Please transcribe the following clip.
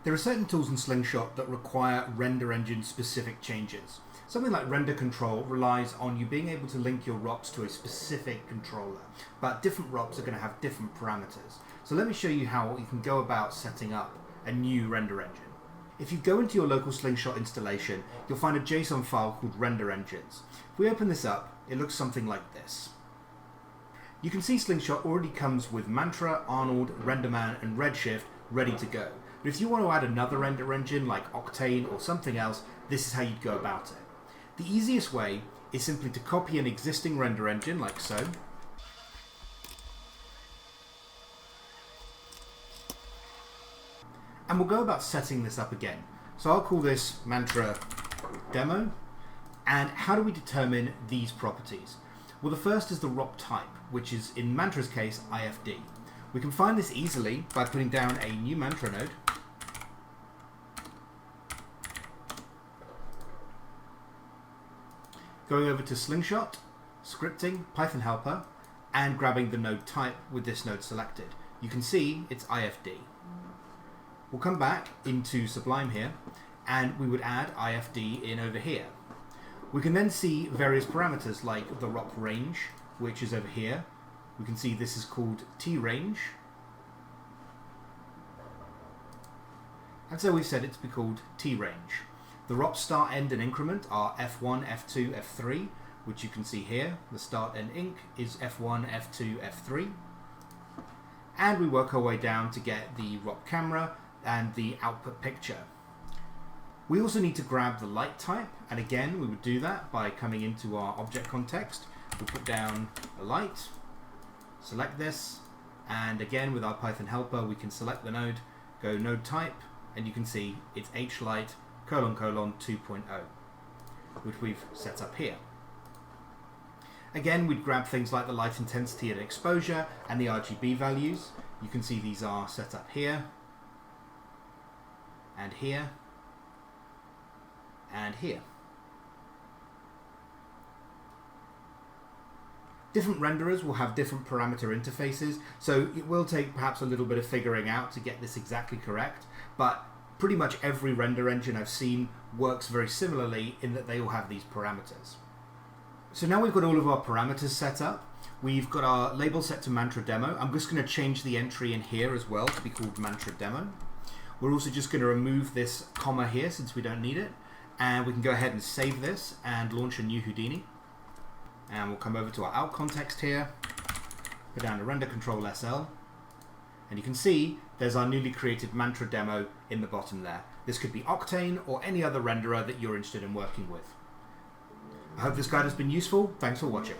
There are certain tools in Slingshot that require render engine specific changes. Something like render control relies on you being able to link your ROPs to a specific controller, but different ROPs are going to have different parameters. So let me show you how you can go about setting up a new render engine. If you go into your local Slingshot installation, you'll find a JSON file called render engines. If we open this up, it looks something like this. You can see Slingshot already comes with Mantra, Arnold, RenderMan and Redshift ready to go. But if you want to add another render engine like Octane or something else, this is how you'd go about it. The easiest way is simply to copy an existing render engine like so, and we'll go about setting this up again. So I'll call this Mantra Demo. And how do we determine these properties? Well, the first is the ROP type, which is in Mantra's case IFD. We can find this easily by putting down a new Mantra node, going over to Slingshot, Scripting, Python Helper, and grabbing the node type with this node selected. You can see it's IFD. We'll come back into Sublime here, and we would add IFD in over here. We can then see various parameters like the ROP range, which is over here. We can see this is called T-range. And so we've set it to be called T-range. The ROP start, end and increment are F1, F2, F3, which you can see here. The start and inc is F1, F2, F3. And we work our way down to get the ROP camera and the output picture. We also need to grab the light type, and again we would do that by coming into our object context. We'll put down a light, select this, and again with our Python helper we can select the node, go node type, and you can see it's hlight : 2.0, which we've set up here. Again, we'd grab things like the light intensity and exposure and the RGB values. You can see these are set up here, and here, and here. Different renderers will have different parameter interfaces, so it will take perhaps a little bit of figuring out to get this exactly correct, but pretty much every render engine I've seen works very similarly in that they all have these parameters. So now we've got all of our parameters set up. We've got our label set to Mantra Demo. I'm just going to change the entry in here as well to be called Mantra Demo. We're also just going to remove this comma here since we don't need it. And we can go ahead and save this and launch a new Houdini. And we'll come over to our out context here, put down a render control SL, and you can see there's our newly created Mantra Demo in the bottom there. This could be Octane or any other renderer that you're interested in working with. I hope this guide has been useful. Thanks for watching.